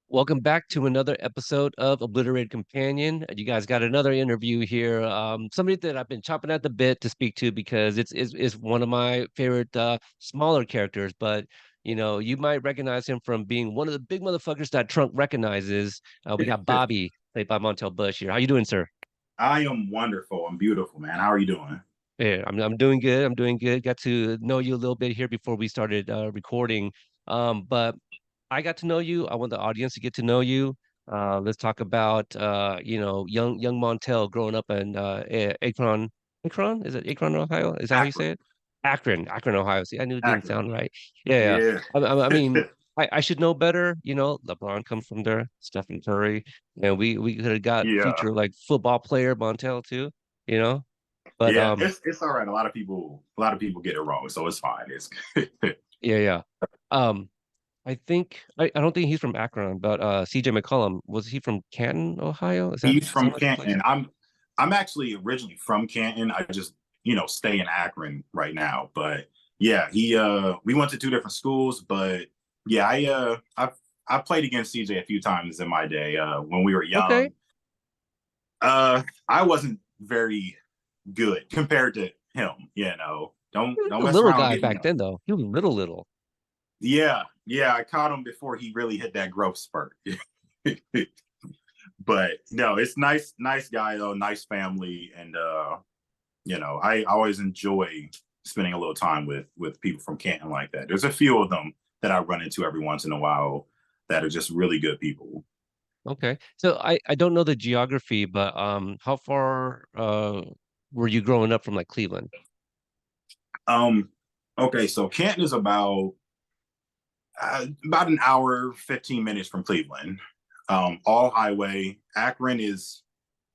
Welcome back to another episode of Obliterated Companion. You guys got another interview here. Somebody that I've been chopping at the bit to speak to because it's one of my favorite smaller characters. But you might recognize him from being one of the big motherfuckers that Trunk recognizes. We got Bobby, played by Montel Bush here. How you doing, sir? I am wonderful. I'm beautiful, man. How are you doing? Yeah, I'm doing good. I'm doing good. Got to know you a little bit here before we started recording. But I got to know you. I want the audience to get to know you. Let's talk about young Montel growing up in Akron. Akron? Is it Akron, Ohio? Is that how you say Akron. it? Akron, Ohio. See, I knew it didn't Akron. sound right. Yeah, yeah. Yeah. I mean, I should know better. LeBron comes from there, Stephen Curry, and we could have got Yeah. future like football player Montel too. You know, but Yeah. It's all right. A lot of people get it wrong, so it's fine. It's yeah, yeah. Um, I don't think he's from Akron, but CJ McCollum, was he from Canton, Ohio? Is that he's from sound like a place? Canton. I'm actually originally from Canton. I just, stay in Akron right now. But yeah, he we went to two different schools, but yeah, I played against CJ a few times in my day when we were Okay. young. I wasn't very good compared to him, He was Don't a mess little around and guy get me back on. then though. He was little. Yeah, yeah, I caught him before he really hit that growth spurt. But no, it's nice guy though, nice family, and I always enjoy spending a little time with people from Canton like that. There's a few of them that I run into every once in a while that are just really good people. Okay. So I don't know the geography, but how far were you growing up from like Cleveland? Um, okay, so Canton is about an hour, 15 minutes from Cleveland. All highway. Akron is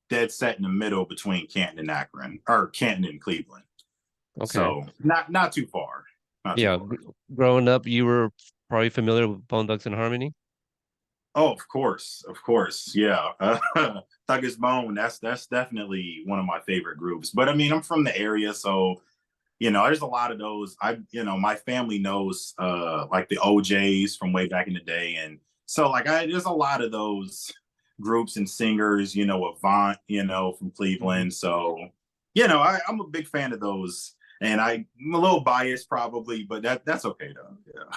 dead set in the middle between Canton and Akron, or Canton and Cleveland. Okay. So not too far. Not too Yeah, far. growing up, you were probably familiar with Bone Thugs and Harmony. Oh, of course, yeah. Thuggish Bone. That's definitely one of my favorite groups. But I mean, I'm from the area, so there's a lot of those. My family knows like the OJs from way back in the day, and so like there's a lot of those groups and singers. Avant, from Mhm. Cleveland. So I'm a big fan of those, and I'm a little biased probably, but that's okay though. Yeah.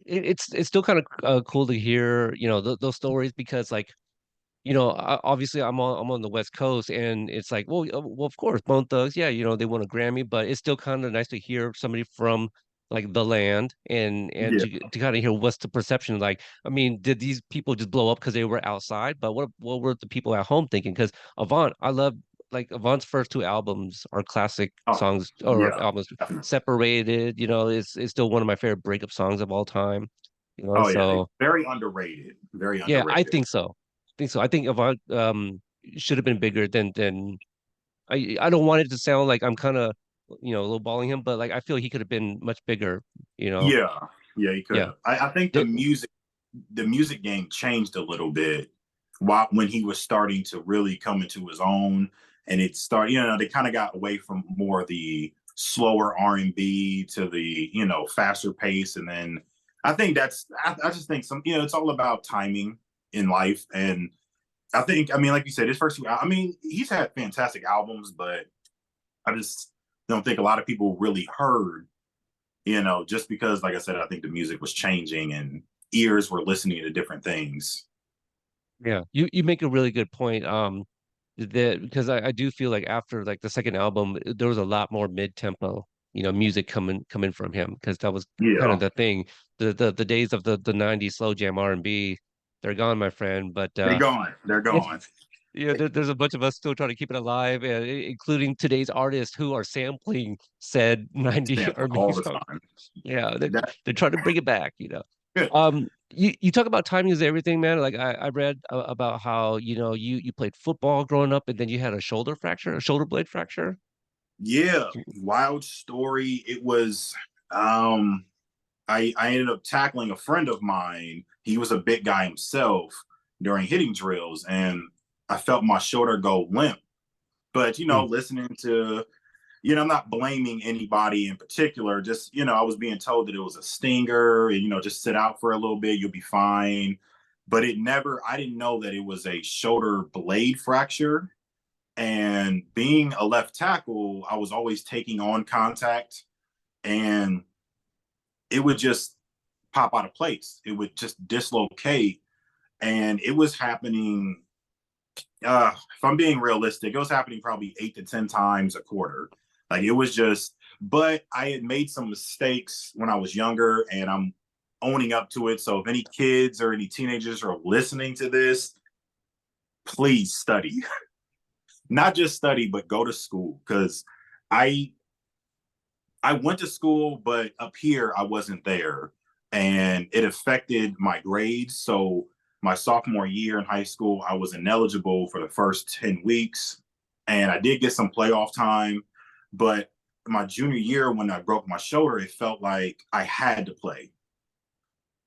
It's still kind of cool to hear, those stories because like obviously I'm on the West Coast, and it's like, well, of course, Bone Thugs, yeah, they won a Grammy, but it's still kind of nice to hear somebody from like the land and Yeah. to kind of hear what's the perception like. I mean, did these people just blow up because they were outside? But what were the people at home thinking? Because Avant, I love like Avant's first two albums are classic Oh, songs or yeah. albums. Definitely. Separated, is still one of my favorite breakup songs of all time. Oh yeah. So Very underrated. Very yeah, I underrated. think so. I think so. I think Avant should have been bigger than I don't want it to sound like I'm kind of lowballing him, but like I feel he could have been much bigger, you know. Yeah. Yeah, he could Yeah. have. I think Did, the music game changed a little bit while when he was starting to really come into his own, and it started, they kind of got away from more the slower R&B to the faster pace, and then I just think it's all about timing in life. And I mean, like you said, his first two, I mean, he's had fantastic albums, but I just don't think a lot of people really heard, just because, like I said, I think the music was changing and ears were listening to different things. yeah, you make a really good point. That because I do feel like after like the second album, there was a lot more mid-tempo, music coming from him because that was kind of Yeah, the thing. The days of the 90s slow jam R&B, they're gone, my friend. But they're gone. They're gone. yeah, there's a bunch of us still trying to keep it alive, and including today's artists who are sampling said 90 Sample R&B all the songs. time. Yeah, That they're trying to bring it back. You talk about timing is everything, man. Like I read about how, you played football growing up and then you had a shoulder fracture, a shoulder blade fracture. Yeah, wild story. It was I ended up tackling a friend of mine. He was a big guy himself during hitting drills, and I felt my shoulder go limp. But Mm, listening to, I'm not blaming anybody in particular. Just, I was being told that it was a stinger, and just sit out for a little bit, you'll be fine. but I didn't know that it was a shoulder blade fracture. And being a left tackle, I was always taking on contact, and it would just pop out of place. It would just dislocate. And it was happening, if I'm being realistic, it was happening probably 8 to 10 times a quarter. Like it was just, but I had made some mistakes when I was younger, and I'm owning up to it. So if any kids or any teenagers are listening to this, please study. Not just study, but go to school. Because I I went to school, but up here I wasn't there, and it affected my grades. So my sophomore year in high school, I was ineligible for the first 10 weeks, and I did get some playoff time. But my junior year, when I broke my shoulder, it felt like I had to play,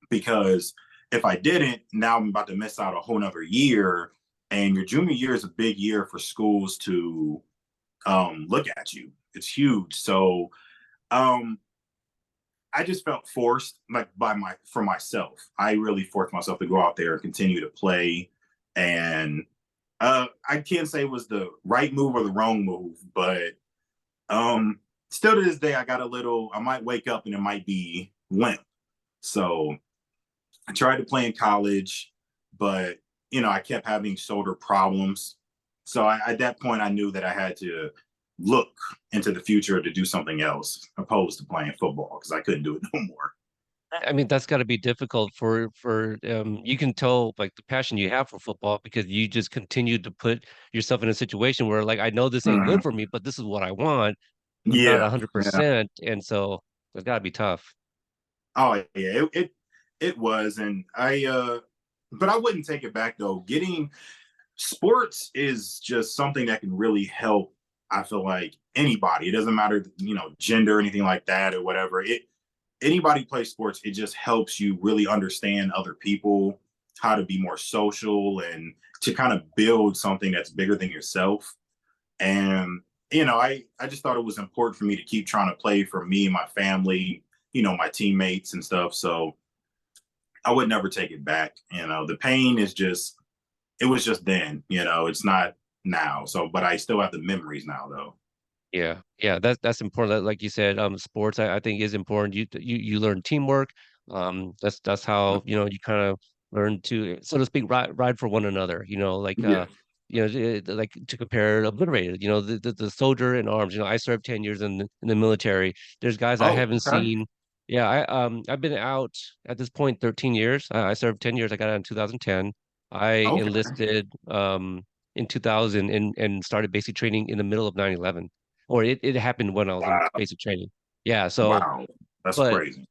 because if I didn't, now I'm about to miss out a whole nother year. And your junior year is a big year for schools to look at you. It's huge. So um, I just felt forced, like for myself. I really forced myself to go out there and continue to play. And I can't say it was the right move or the wrong move, but still to this day, I got a little. I might wake up and it might be limp. So I tried to play in college, but I kept having shoulder problems. So at that point, I knew that I had to look into the future to do something else opposed to playing football, because I couldn't do it no more. I mean, that's got to be difficult for you can tell like the passion you have for football because you just continue to put yourself in a situation where like I know this ain't good Mhm. for me, but this is what I want. I'm not Yeah, yeah. 100%, and so it's got to be tough. Oh yeah, it was, and but I wouldn't take it back though. Getting sports is just something that can really help. I feel like anybody. It doesn't matter, gender or anything like that or whatever. Anybody plays sports. It just helps you really understand other people, how to be more social, and to kind of build something that's bigger than yourself. And I just thought it was important for me to keep trying to play for me and my family, my teammates and stuff. So I would never take it back. The pain is just, it was just then. It's not now. So, but I still have the memories now, though. Yeah, yeah, that's important. Like you said, sports I think is important. You learn teamwork. That's how you kind of learn to, so to speak, ride for one another. Yeah. Like to compare Obliterated. The soldier in arms. I served 10 years in the military. There's guys I Oh, haven't okay. seen. Yeah, I've been out at this point 13 years. I served 10 years. I got out in 2010. I Okay. enlisted in 2000 and started basic training in the middle of 9/11, or it happened when I was in Wow. basic training. Yeah, so Wow. That's but crazy.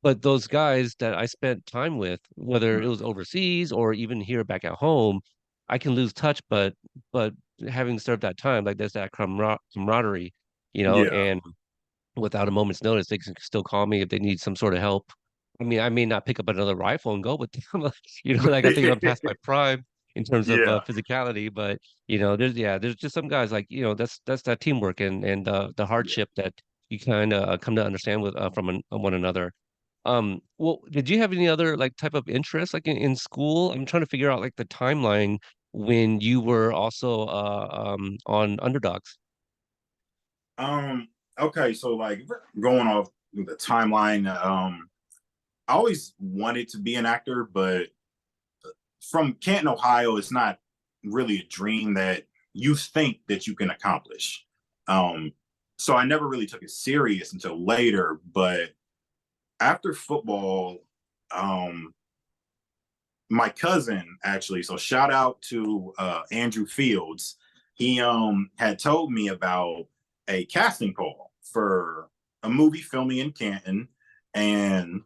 but those guys that I spent time with, whether it was Mhm. overseas or even here back at home, I can lose touch, but having served that time, like there's that camaraderie, Yeah. and without a moment's notice, they can still call me if they need some sort of help. I mean, I may not pick up another rifle and go with them, like I think I'm past my prime in terms of Yeah. physicality, but there's just some guys like, that's that teamwork and the Yeah. hardship that you kind of come to understand with one another. Well, did you have any other like type of interest like in school? I'm trying to figure out like the timeline when you were also on underdogs. Um, okay, so like going off the timeline, I always wanted to be an actor, but from Canton, Ohio, it's not really a dream that you think that you can accomplish. Um, so I never really took it serious until later. But after football, um, my cousin actually, so shout out to Andrew Fields. He had told me about a casting call for a movie filming in Canton, and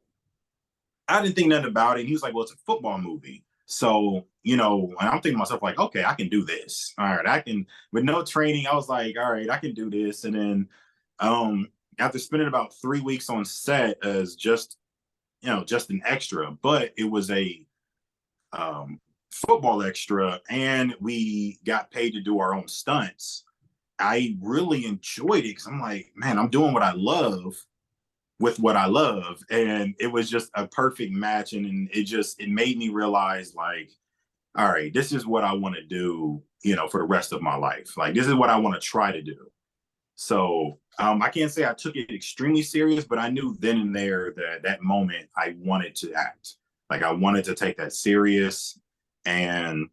I didn't think nothing about it. And he was like, "Well, it's a football movie." So, and I'm thinking to myself, like, okay, I can do this. All right, I can, with no training, I was like, all right, I can do this. And then after spending about 3 weeks on set as just an extra, but it was a football extra, and we got paid to do our own stunts. I really enjoyed it because I'm like, man, I'm doing what I love, with what I love. And it was just a perfect match. And it made me realize, like, all right, this is what I want to do, for the rest of my life. Like, this is what I want to try to do. So I can't say I took it extremely serious, but I knew then and there that that moment I wanted to act. Like, I wanted to take that serious. And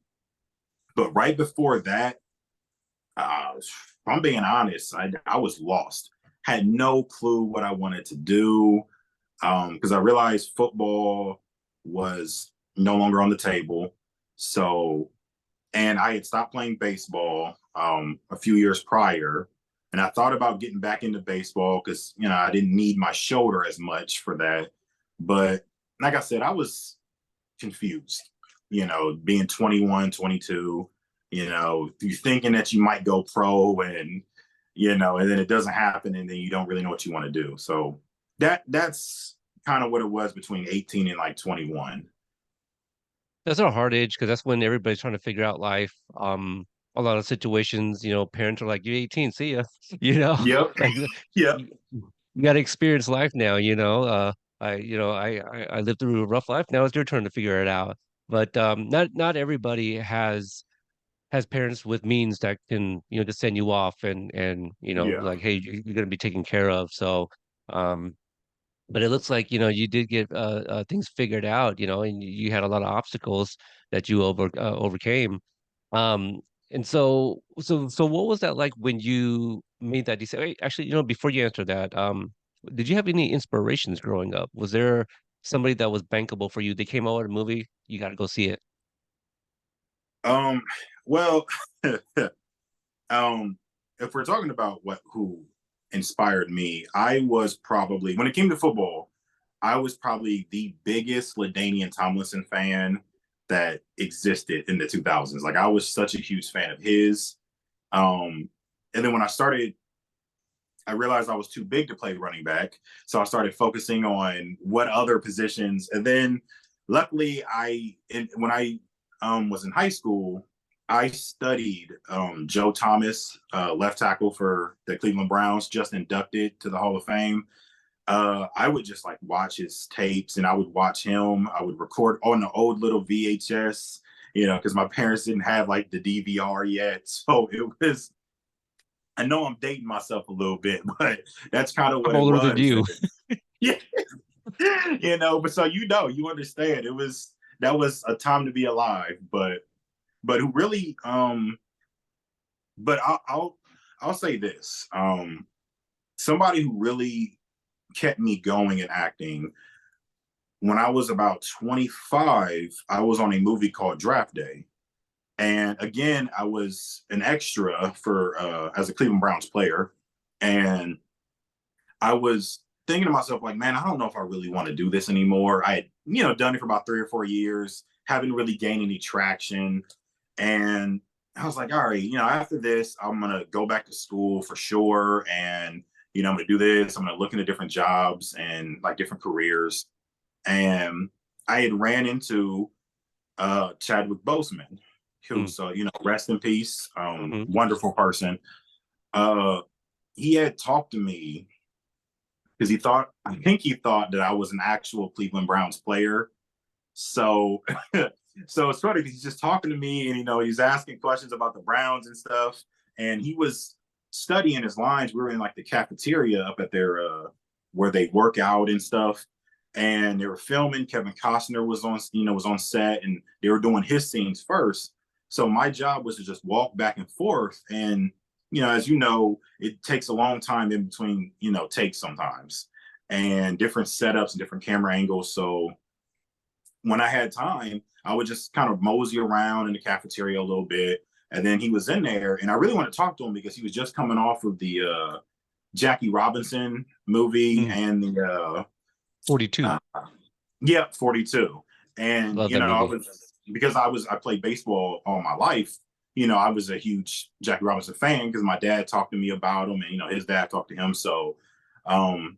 but right before that, if I'm being honest, I was lost. Had no clue what I wanted to do, because I realized football was no longer on the table. So, and I had stopped playing baseball a few years prior, and I thought about getting back into baseball because I didn't need my shoulder as much for that. But like I said, I was confused. Being 21, 22, you thinking that you might go pro, and then it doesn't happen, and then you don't really know what you want to do. So that's kind of what it was between 18 and like 21. That's a hard age because that's when everybody's trying to figure out life. A lot of situations, parents are like, "You're 18, see ya," you know, Yep. like Yep. you, you got to experience life now. I lived through a rough life. Now it's your turn to figure it out. But not everybody has parents with means that can just send you off and Yeah. like, hey, you're gonna be taken care of. So um but it looks like you did get things figured out, and you had a lot of obstacles that you overcame. um and so what was that like when you made that decision? Wait, actually, before you answer that, did you have any inspirations growing up? Was there somebody that was bankable for you? They came out with a movie, you got to go see it. Um, well, um, if we're talking about who inspired me, I was probably, when it came to football, I was probably the biggest LaDainian Tomlinson fan that existed in the 2000s. Like, I was such a huge fan of his. Um, and then when I realized I was too big to play running back. So I started focusing on what other positions. And then luckily, when I was in high school, I studied Joe Thomas, left tackle for the Cleveland Browns, just inducted to the Hall of Fame. I would just like watch his tapes, and I would watch him. I would record on the old little VHS, because my parents didn't have like the DVR yet. So it was, I know I'm dating myself a little bit, but that's kind of I'm what it older than was. you. Yeah, but so you understand, that was a time to be alive. But who really but I'll say this. Somebody who really kept me going in acting, when I was about 25, I was on a movie called Draft Day. And again, I was an extra for as a Cleveland Browns player. And I was thinking to myself, like, man, I don't know if I really want to do this anymore. I had, done it for about 3 or 4 years, haven't really gained any traction. And I was like, all right, after this, I'm going to go back to school for sure. And, I'm going to do this. I'm going to look into different jobs and like different careers. And I had ran into Chadwick Boseman, who, Mm, so, rest in peace, mhm. wonderful person. Uh, he had talked to me because I think he thought that I was an actual Cleveland Browns player. So, so it's funny because he's just talking to me, and he's asking questions about the Browns and stuff, and he was studying his lines. We were in like the cafeteria up at their where they work out and stuff, and they were filming. Kevin Costner was on set, and they were doing his scenes first. So my job was to just walk back and forth, and as it takes a long time in between takes sometimes, and different setups and different camera angles. So when I had time, I would just kind of mosey around in the cafeteria a little bit. And then he was in there, and I really want to talk to him because he was just coming off of the Jackie Robinson movie Mm, and the 42. uh, yeah, 42. And Love that I movie. was, because I played baseball all my life. I was a huge Jackie Robinson fan because my dad talked to me about him, and his dad talked to him. So um,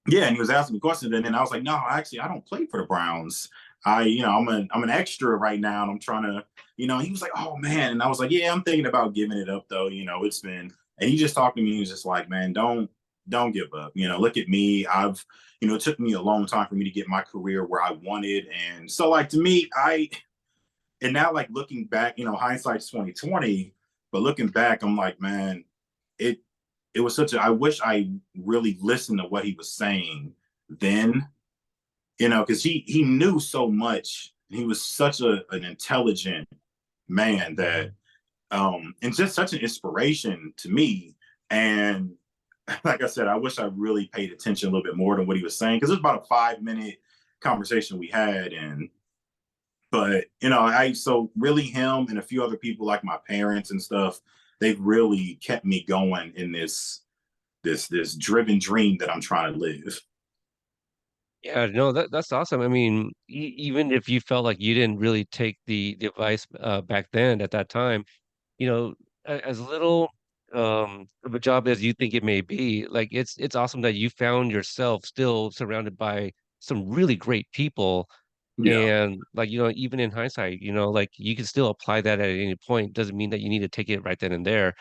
yeah, and he was asking me questions, and then I was like, "No, actually, I don't play for the Browns. I'm an extra right now, and I'm trying to, He was like, "Oh man," and I was like, "Yeah, I'm thinking about giving it up, though. It's been." And he just talked to me. He was just like, "Man, don't." don't give up. You know, look at me. It took me a long time for me to get my career where I wanted. And so like to me, and now like looking back, hindsight's 2020, but looking back, I'm like, man, it it was I wish I really listened to what he was saying then, because he knew so much. He was such an intelligent man that and just such an inspiration to me. And like I said, I wish I really paid attention a little bit more than what he was saying, because it was about a 5 minute conversation we had. And but I so really him and a few other people like my parents and stuff, they've really kept me going in this driven dream that I'm trying to live. Yeah, no, that's awesome. I mean, even if you felt like you didn't really take the advice back then at that time, you know, as little of a job as you think it may be, like it's awesome that you found yourself still surrounded by some really great people. Yeah. And like, even in hindsight, like you can still apply that at any point. Doesn't mean that you need to take it right then and there.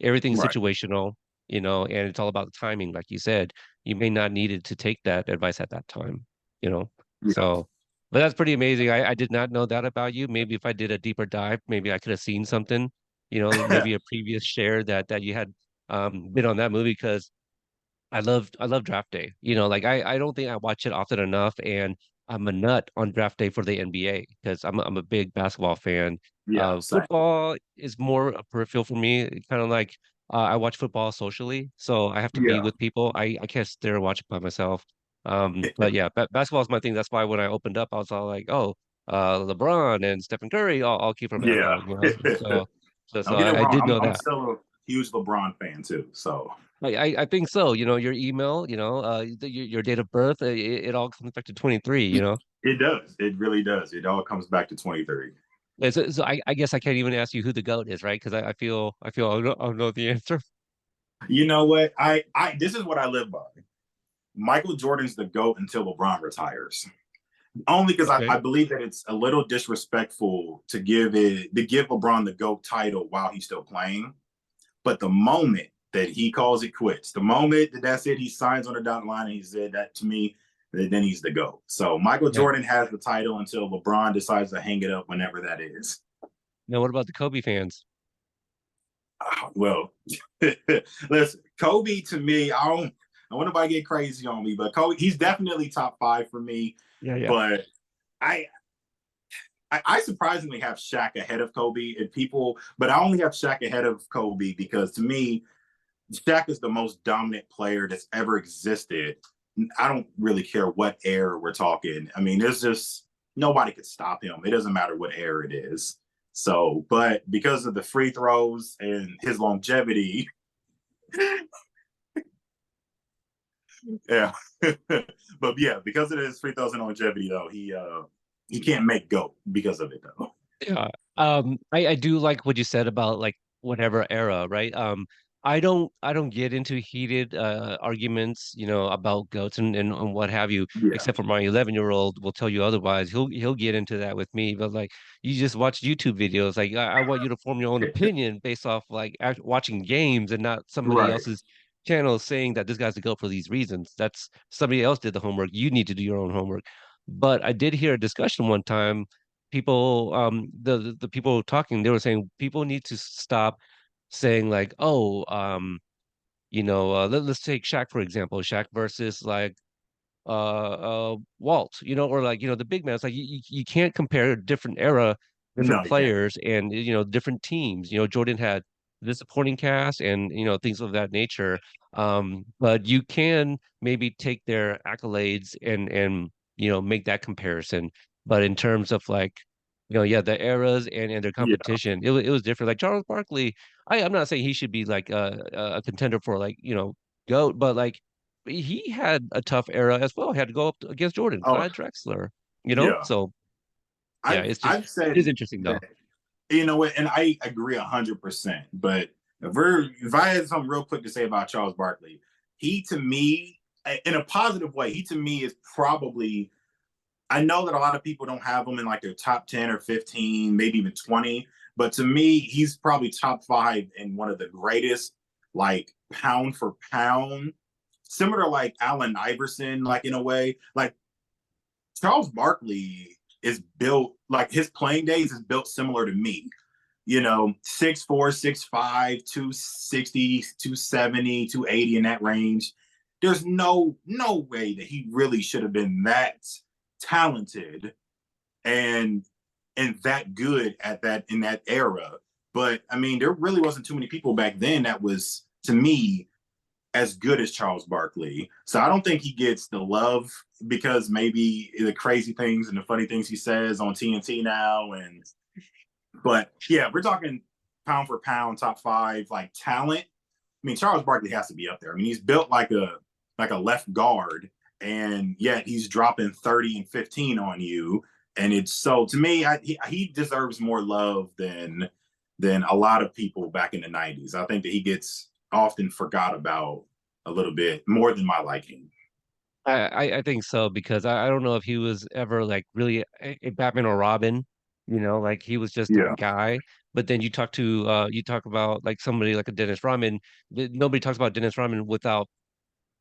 Everything's Right. situational, and it's all about the timing, like you said. You may not needed to take that advice at that time, you know. Yeah. So, but that's pretty amazing. I did not know that about you. Maybe if I did a deeper dive, maybe I could have seen something, maybe a previous share that you had been on that movie because I love draft day. Like I don't think I watch it often enough, and I'm a nut on draft day for the NBA because I'm a big basketball fan. Yeah. Same. Football is more a peripheral for me. Kind of like I watch football socially, so I have to be Yeah. with people. I can't sit there and watch it by myself. But yeah, basketball is my thing. That's why when I opened up, I was all like, oh, LeBron and Stephen Curry, I'll keep from that Yeah. on. So Don't get it I wrong. did know I'm that. still a huge LeBron fan too. So I think so. Your email, your date of birth, it all comes back to 23. it does. It really does. It all comes back to 23. So I guess I can't even ask you who the GOAT is, right? Because I feel I'll know the answer. You know what? I this is what I live by. Michael Jordan's the GOAT until LeBron retires. Only because I Okay. believe that it's a little disrespectful to give LeBron the GOAT title while he's still playing. But the moment that he calls it quits, the moment that that's it, he signs on the dotted line and he said that to me, then he's the GOAT. So Michael Yeah. Jordan has the title until LeBron decides to hang it up whenever that is. Now, what about the Kobe fans? Well, listen, Kobe to me, I want nobody to get crazy on me, but Kobe, he's definitely top five for me. Yeah, yeah. But I I surprisingly have Shaq ahead of Kobe and people, but I only have Shaq ahead of Kobe because to me, Shaq is the most dominant player that's ever existed. I don't really care what era we're talking. I mean, there's just nobody could stop him. It doesn't matter what era it is. So, but because of the free throws and his longevity, yeah. But yeah, because of his free throws and longevity, though, he can't make go because of it, though. Yeah. I do like what you said about like whatever era, right? I don't get into heated arguments, about goats and what have you, Yeah. except for my 11-year-old will tell you otherwise. He'll get into that with me, but like you just watch YouTube videos. Like I want you to form your own opinion based off like watching games and not somebody Right. else's channel saying that this guy's the goat for these reasons. That's somebody else did the homework. You need to do your own homework. But I did hear a discussion one time people the people talking they were saying people need to stop saying like oh let's take Shaq for example, Shaq versus like Walt, or like, the big man. It's like you can't compare different era, different No, you can't. players, and different teams. Jordan had the supporting cast and things of that nature. But you can maybe take their accolades and make that comparison. But in terms of like, yeah, the eras and their Yeah. competition, it was different. Like Charles Barkley, I'm not saying he should be like a contender for like, GOAT, but like he had a tough era as well. He had to go up against Jordan, Oh, Clyde Drexler, yeah. So yeah, I've it is said interesting though. that, you know what, and I agree 100%. But if I had something real quick to say about Charles Barkley, he to me, in a positive way, he to me is probably. I know that a lot of people don't have him in like their top 10 or 15, maybe even 20. But to me, he's probably top five in one of the greatest, like pound for pound. similar to like Allen Iverson, like in a way. Like Charles Barkley is built like his playing days is built similar to me. 6'4", 6'5", 260, 270, 280 in that range. There's no way that he really should have been that talented and that good at that in that era. But I mean, there really wasn't too many people back then that was, to me, as good as Charles Barkley. So I don't think he gets the love because maybe the crazy things and the funny things he says on TNT now. But yeah, we're talking pound for pound, top 5, like talent. I mean, Charles Barkley has to be up there. I mean, he's built like a left guard, and yet he's dropping 30 and 15 on you. And it's so, to me, he deserves more love than a lot of people back in the 90s. I think that he gets often forgot about a little bit more than my liking. I think so because I don't know if he was ever like really a Batman or Robin, like he was just a Yeah. guy. But then you talk about like somebody like a Dennis Rodman. Nobody talks about Dennis Rodman without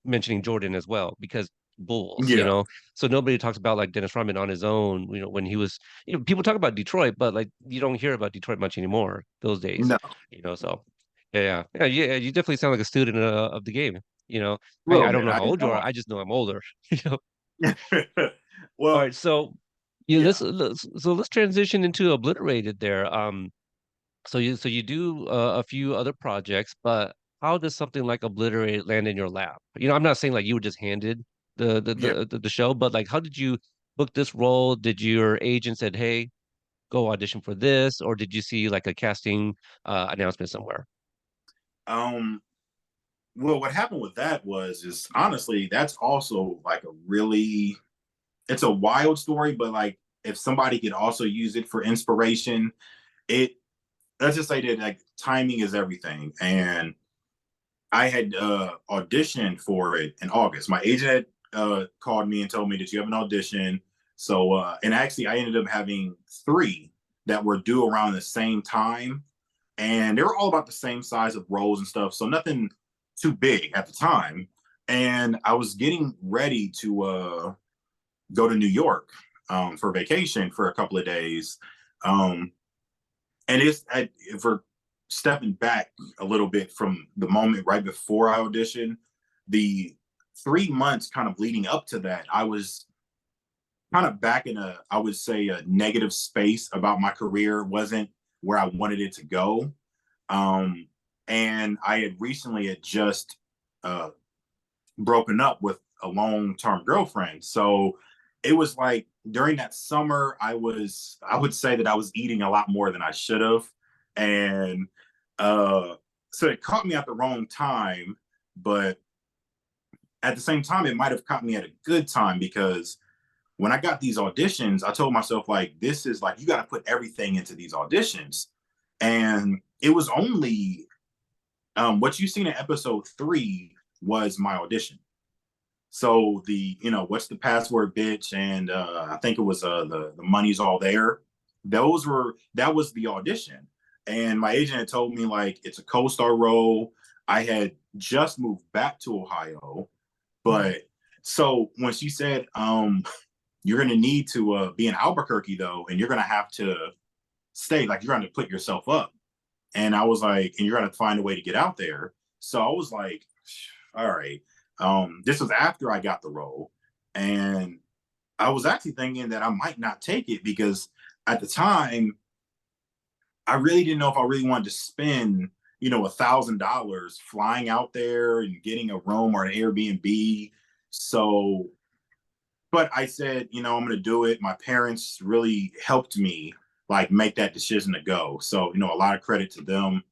mentioning Jordan as well because Bulls, Yeah. So nobody talks about like Dennis Rodman on his own, when he was, people talk about Detroit, but like you don't hear about Detroit much anymore those days, No. so yeah, you definitely sound like a student of the game, A little I don't bit. know I how old you are, know. I just know I'm older, you know. All Well, right, so yeah. let's transition into Obliterated there. So you do a few other projects, but how does something like Obliterate land in your lap? I'm not saying like you were just handed Yeah. the show, but like how did you book this role? Did your agent said, "Hey, go audition for this," or did you see like a casting announcement somewhere? Um, well, what happened with that is honestly, that's also like it's a wild story, but like if somebody could also use it for inspiration, it let's just say that like timing is everything. And I had auditioned for it in August. My agent had called me and told me that you have an audition. So and actually I ended up having 3 that were due around the same time. And they were all about the same size of roles and stuff. So nothing too big at the time. And I was getting ready to go to New York for vacation for a couple of days. Um, and for stepping back a little bit from the moment right before I auditioned, the 3 months kind of leading up to that, I was kind of back in I would say, a negative space about my career. It wasn't where I wanted it to go. Um, and I had recently just uh, broken up with a long-term girlfriend. So it was like during that summer, I would say that I was eating a lot more than I should have. And uh, so it caught me at the wrong time, but at the same time, it might have caught me at a good time because when I got these auditions, I told myself, like, this is like, you got to put everything into these auditions. And it was only what you seen in episode 3 was my audition. So what's the password, bitch, and I think it was the money's all there. That was the audition, and my agent had told me like it's a co-star role. I had just moved back to Ohio, but so when she said, you're gonna need to be in Albuquerque though, and you're gonna have to stay, like you're gonna put yourself up, and I was like, and you're gonna find a way to get out there. So I was like, all right. This was after I got the role, and I was actually thinking that I might not take it because at the time I really didn't know if I really wanted to spend $1,000 flying out there and getting a room or an Airbnb. So, but I said, I'm going to do it. My parents really helped me like make that decision to go. So, a lot of credit to them.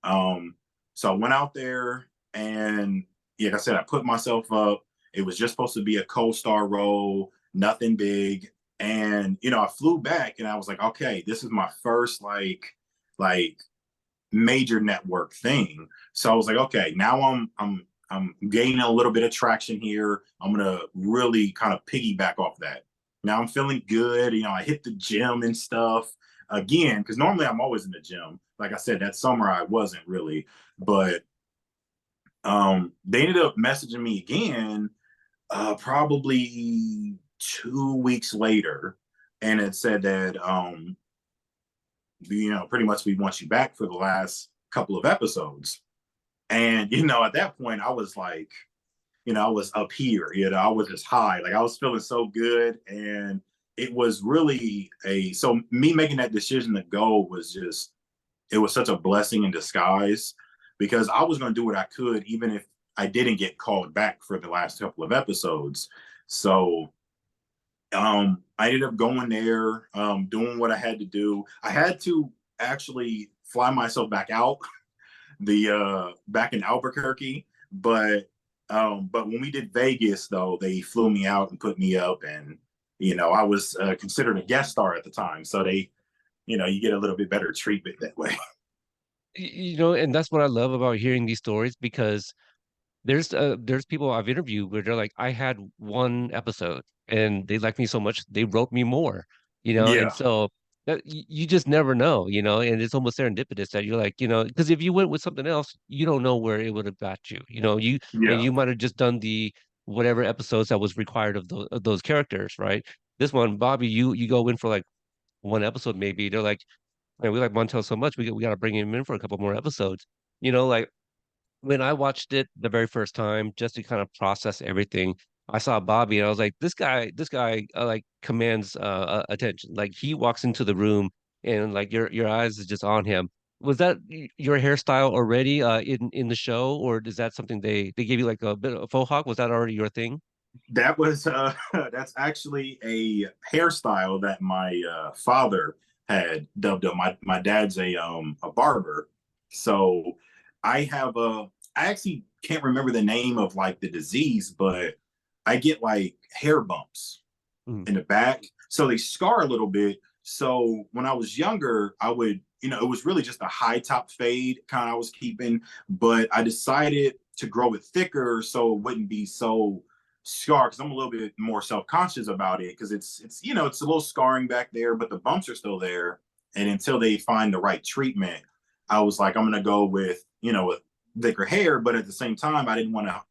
Um, so I went out there and, like I said, I put myself up. It was just supposed to be a co-star role, nothing big. And, I flew back and I was like, okay, this is my first like major network thing. So I was like, okay, now I'm gaining a little bit of traction here. I'm gonna really kind of piggyback off that. Now I'm feeling good. I hit the gym and stuff again because normally I'm always in the gym. Like I said, that summer I wasn't really, but They ended up messaging me again, probably 2 weeks later, and it said that pretty much we want you back for the last couple of episodes. And at that point, I was like, I was up here, I was just high, like I was feeling so good, and it was really so me making that decision to go was just, it was such a blessing in disguise, because I was going to do what I could, even if I didn't get called back for the last couple of episodes. So I ended up going there, doing what I had to do. I had to actually fly myself back out, the back in Albuquerque, but when we did Vegas, though, they flew me out and put me up, and I was considered a guest star at the time, so you get a little bit better treatment that way. And that's what I love about hearing these stories, because there's people I've interviewed where they're like, I had one episode and they liked me so much they wrote me more, and Yeah, so you just never know, and it's almost serendipitous that you're like, because if you went with something else, you don't know where it would have got you, and yeah. you might have just done the whatever episodes that was required of those characters, right? This one, Bobby, you go in for like one episode, maybe they're like, man, we like Montel so much, we got to bring him in for a couple more episodes, like when I watched it the very first time, just to kind of process everything, I saw Bobby and I was like, this guy like commands attention. Like he walks into the room and like your eyes is just on him. Was that your hairstyle already in the show, or is that something they gave you like a bit of a faux hawk? Was that already your thing? That was that's actually a hairstyle that my father had dubbed up. My dad's a barber, so I actually can't remember the name of like the disease, but I get like hair bumps Mm. in the back, so they scar a little bit. So when I was younger, I would, it was really just a high top fade kind of I was keeping, but I decided to grow it thicker so it wouldn't be so scarred, because I'm a little bit more self-conscious about it, because it's a little scarring back there, but the bumps are still there. And until they find the right treatment, I was like, I'm gonna go with, with thicker hair, but at the same time, I didn't want to,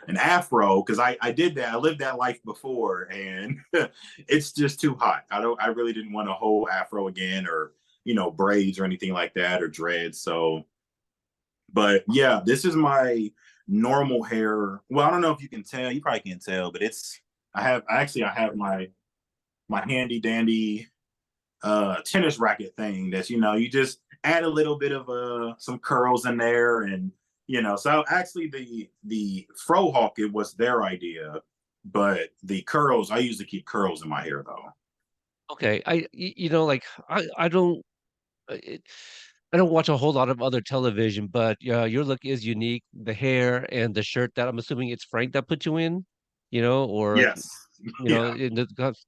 an afro, because I did that. I lived that life before, and it's just too hot. I really didn't want a whole afro again, or braids or anything like that, or dreads. So, but yeah, this is my normal hair. Well, I don't know if you can tell. You probably can't tell, but I have my handy dandy tennis racket thing that you just add a little bit of some curls in there, and so actually the fro hawk, it was their idea, but the curls, I usually keep curls in my hair though. Okay, like I don't. It, I don't watch a whole lot of other television, but your look is unique. The hair and the shirt that I'm assuming it's Frank that put you in, or Yes. Yeah, in the, 'cause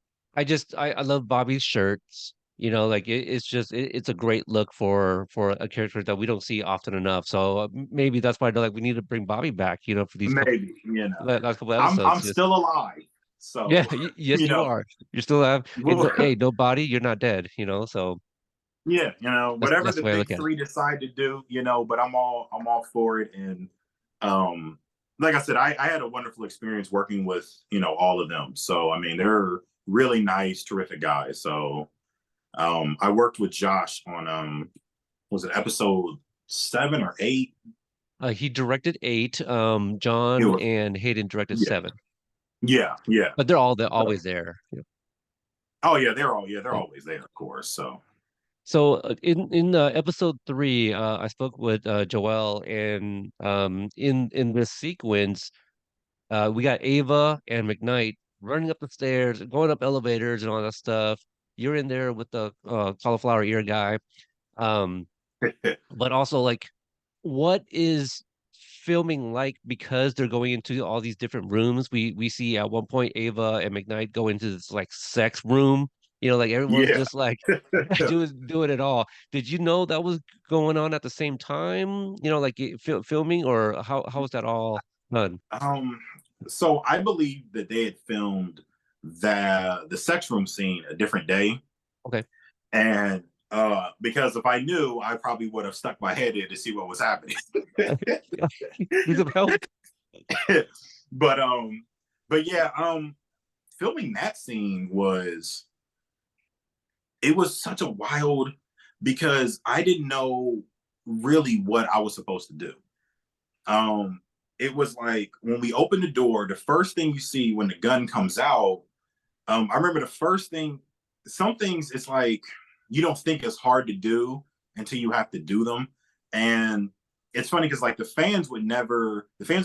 I love Bobby's shirts. Like it's just it's a great look for a character that we don't see often enough. So maybe that's why they're like we need to bring Bobby back, for these couple maybe. last couple I'm episodes. Just still alive, yeah, so yes, you you know are. You're still have and we'll, hey, no body, you're not dead. So yeah, whatever that's the the way I big look at it. three decide to do, but I'm all for it. And um like I said, I had a wonderful experience working with, all of them. So I mean, they're really nice, terrific guys. So I worked with Josh on was it episode 7 or 8? He directed 8. It John was, and Hayden directed yeah, 7, yeah. but they're So, always there. oh yeah, they're Yeah. always there, of course. So So in episode 3, I spoke with Joel, and in this sequence, we got Ava and McKnight running up the stairs, going up elevators, and all that stuff. You're in there with the cauliflower ear guy. Um, but also like what is filming like, because they're going into all these different rooms. We see at one point Ava and McKnight go into this like sex room, like everyone's yeah. just like doing it all. Did you know that was going on at the same time, like filming, or how was that all done? Um, so I believe that they had filmed the sex room scene a different day, Okay. and Because if I knew, I probably would have stuck my head in to see what was happening. Need some help. but um, but yeah, filming that scene was, it was such a wild, because I didn't know really what I was supposed to do. Um, it was like when we opened the door, the first thing you see when the gun comes out, I remember the first thing, some things it's like you don't think it's hard to do until you have to do them. And it's funny because like the fans of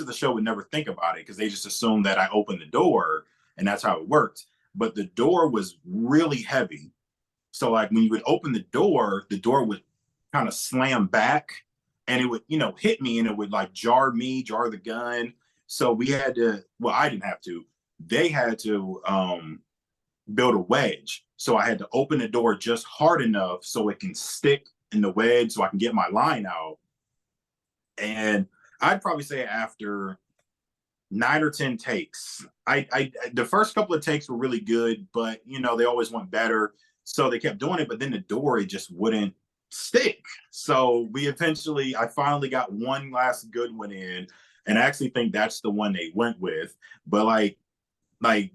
the show would never think about it because they just assumed that I opened the door and that's how it worked. But the door was really heavy. So like when you would open the door would kind of slam back and it would, hit me and it would like jar me, jar the gun. So we had to, well, I didn't have to. They had to build a wedge. So I had to open the door just hard enough so it can stick in the wedge so I can get my line out. And I'd probably say after 9 or 10 takes, I the first couple of takes were really good, but they always want better. So they kept doing it, but then the door, it just wouldn't stick. So I finally got one last good one in. And I actually think that's the one they went with. But like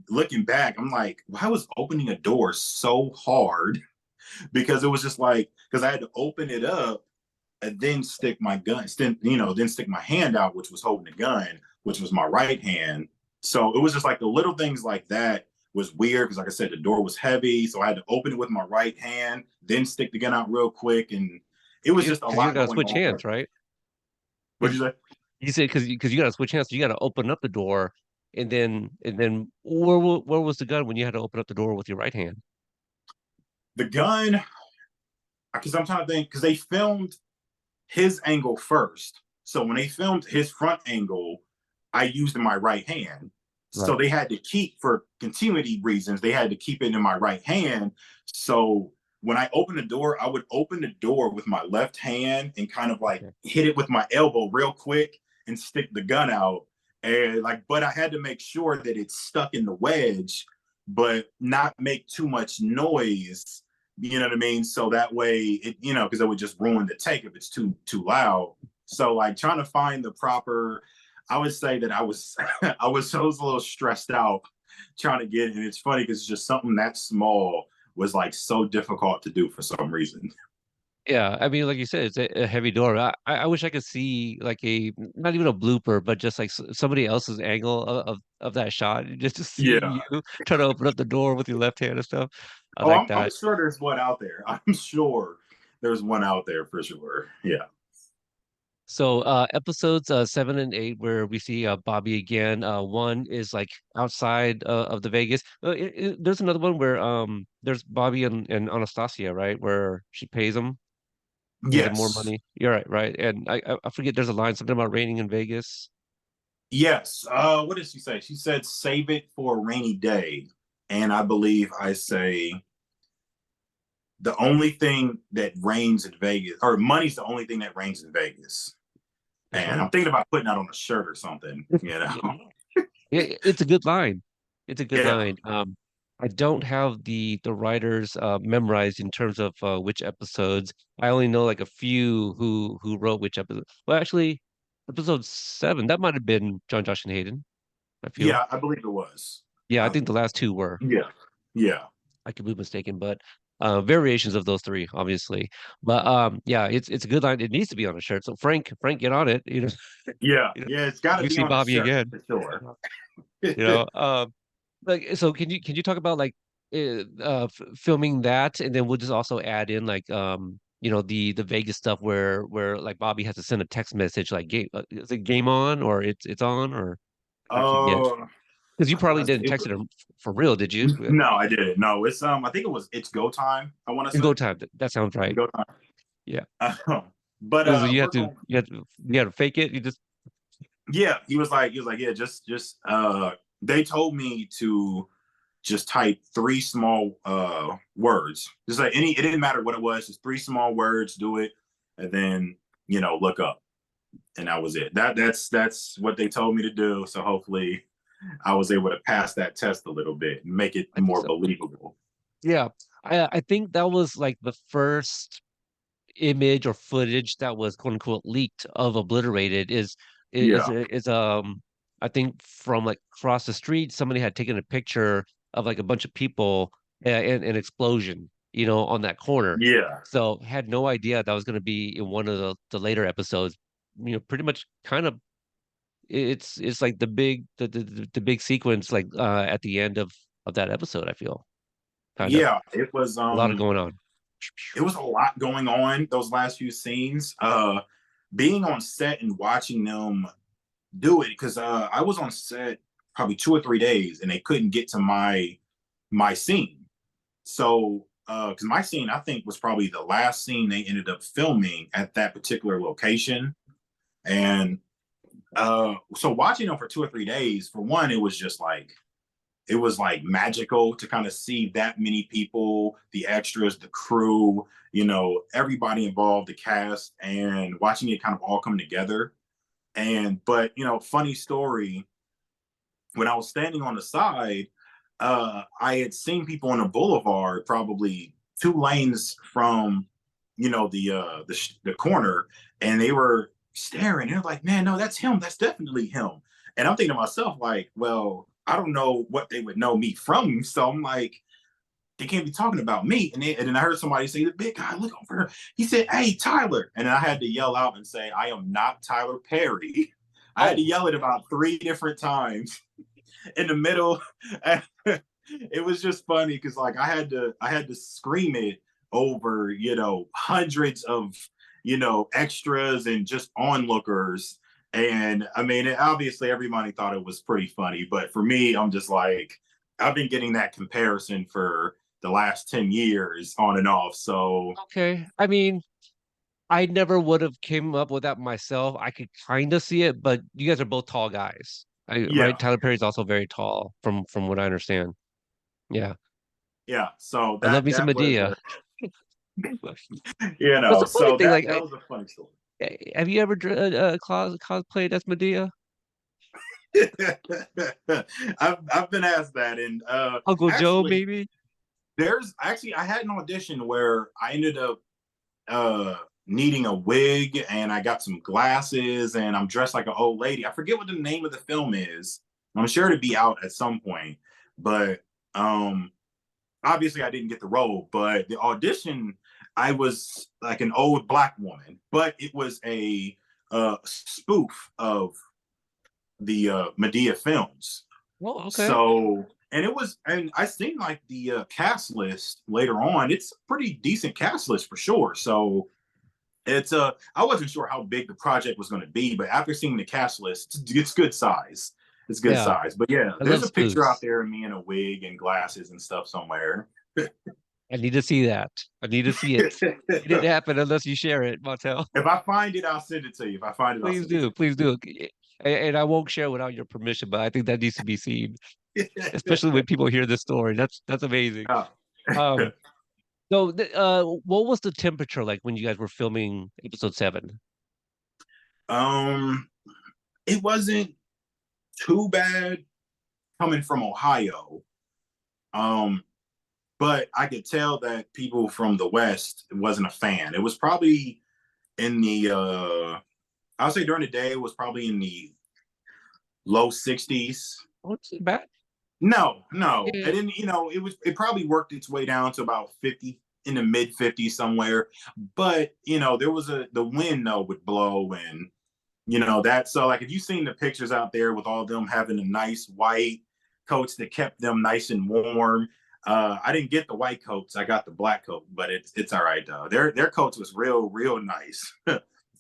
looking back, I'm like, why was opening a door so hard? Because it was just like, because I had to open it up and then stick my gun, then stick my hand out, which was holding the gun, which was my right hand. So it was just like the little things like that was weird because, like I said, the door was heavy, so I had to open it with my right hand, then stick the gun out real quick, and it was just a Because you lot gotta going switch on. hands, right? What'd you say? You said because you got to switch hands, so you got to open up the door, and then where was the gun when you had to open up the door with your right hand? The gun, because I'm trying to think, because they filmed his angle first. So when they filmed his front angle, I used my right hand. So Right. they had to keep, for continuity reasons, they had to keep it in my right hand. So when I opened the door, I would open the door with my left hand and kind of like Okay. hit it with my elbow real quick and stick the gun out. And like, but I had to make sure that it stuck in the wedge, but not make too much noise. You know what I mean? So that way, because it would just ruin the take if it's too loud. So like trying to find the proper, I would say that I was I was a little stressed out trying to get it. And it's funny because it's just something that small was like so difficult to do for some reason. Yeah, I mean, like you said, it's a heavy door. I wish I could see like not even a blooper, but just like somebody else's angle of that shot, just to see Yeah. you try to open up the door with your left hand and stuff. I Oh, like I'm that. sure there's one out there. I'm sure there's one out there for sure. Yeah. So episodes 7 and 8 where we see Bobby again. One is like outside of the Vegas. There's another one where there's Bobby and Anastasia, right? Where she pays him, pays him more Yes. money. You're right, right? And I forget there's a line something about raining in Vegas. Yes. What did she say? She said, "Save it for a rainy day." And I believe I say, "The only thing that rains in Vegas, or money's the only thing that rains in Vegas." That's And right. I'm thinking about putting that on a shirt or something. Yeah, it's a good line. It's a good Yeah. line. I don't have the writers memorized in terms of which episodes. I only know like a few who wrote which episode. Well, actually, episode 7, that might have been John, Josh, and Hayden, I feel. Yeah, I believe it was. Yeah, I I think the last two were. Yeah. Yeah. I could be mistaken, but variations of those three, obviously. But yeah, it's a good line. It needs to be on a shirt. So Frank, get on it. Yeah. You know, Yeah. It's got if to we be see on a Bobby shirt again, for sure. you know. Like so, can you talk about like filming that, and then we'll just also add in like the Vegas stuff where like Bobby has to send a text message like game is it game on or it's on or I forget Oh, because you probably was didn't it? text it for real, did you? No, I didn't. No, it's I think it's go time. I want to In Go say Time, that sounds right. go time. Yeah. But So you have we're to going. fake it. You just Yeah, he was like, yeah, just they told me to just type three small words. Just like it didn't matter what it was, just three small words, do it, and then look up. And that was it. That's what they told me to do. So hopefully I was able to pass that test a little bit and make it I think more so. believable. Yeah, I think that was like the first image or footage that was quote unquote leaked of Obliterated Yeah, is I think from like across the street somebody had taken a picture of like a bunch of people and an explosion, on that corner. yeah, So had no idea that was going to be in one of the later episodes. Pretty much kind of it's like the big sequence like at the end of that episode, I feel kind of yeah. a lot of going on. It was a lot going on those last few scenes. Being on set and watching them do it because I was on set probably 2 or 3 days and they couldn't get to my scene. So because my scene I think was probably the last scene they ended up filming at that particular location, and so watching them for 2 or 3 days, for one, it was like magical to kind of see that many people, the extras, the crew, everybody involved, the cast, and watching it kind of all come together. And but funny story, when I was standing on the side, I had seen people on the boulevard, probably 2 lanes from, the corner, and they were staring. They're like, "Man, no, that's him. That's definitely him." And I'm thinking to myself, like, "Well, I don't know what they would know me from." So I'm like, they can't be talking about me. And then I heard somebody say, "The big guy, look over." He said, "Hey, Tyler." And then I had to yell out and say, "I am not Tyler Perry." I had to Oh, yell it about 3 different times in the middle. It was just funny because like I had to scream it over, hundreds of, extras and just onlookers. And I mean, obviously everybody thought it was pretty funny, but for me, I'm just like, I've been getting that comparison for the last 10 years on and off. So okay. I mean, I never would have came up with that myself. I could kind of see it, but you guys are both tall guys. yeah, Right? Tyler Perry's also very tall from what I understand. Yeah. yeah. So I love that me some that was Medea. That's a funny so thing. Like, that was a funny story. have you ever cosplayed as Medea? I've been asked that, and Uncle Joe, actually, maybe? I had an audition where I ended up needing a wig, and I got some glasses, and I'm dressed like an old lady. I forget what the name of the film is. I'm sure it'd be out at some point, but um, obviously I didn't get the role. But the audition, I was like an old black woman, but it was a spoof of the Medea films. Oh, okay. So, and I seen like the cast list later on. It's a pretty decent cast list for sure. So I wasn't sure how big the project was going to be, but after seeing the cast list, it's good size. It's good Yeah. size. But yeah, I love there's a picture out spoofs. there of me in a wig and glasses and stuff somewhere. I need to see that. I need to see it. It didn't If happen unless you share it, Montel. I find it, I'll send it to you. If I find it, I'll Please send it do. to Please do. And I won't share without your permission, but I think that needs to be seen, you. especially when people hear this story. That's amazing. Oh. Um, so what was the temperature like when you guys were filming episode 7? um, it wasn't too bad coming from Ohio. Um, but I could tell that people from the West wasn't a fan. It was probably in the I'll say during the day it was probably in the low 60s. Oh, it's not bad. No, no. Yeah. And then, it probably worked its way down to about 50, in the mid 50s somewhere. But, there was the wind though would blow, and that, so like if you seen the pictures out there with all them having a nice white coats that kept them nice and warm. I didn't get the white coats, I got the black coat, but it's all right though. Their coats was real nice.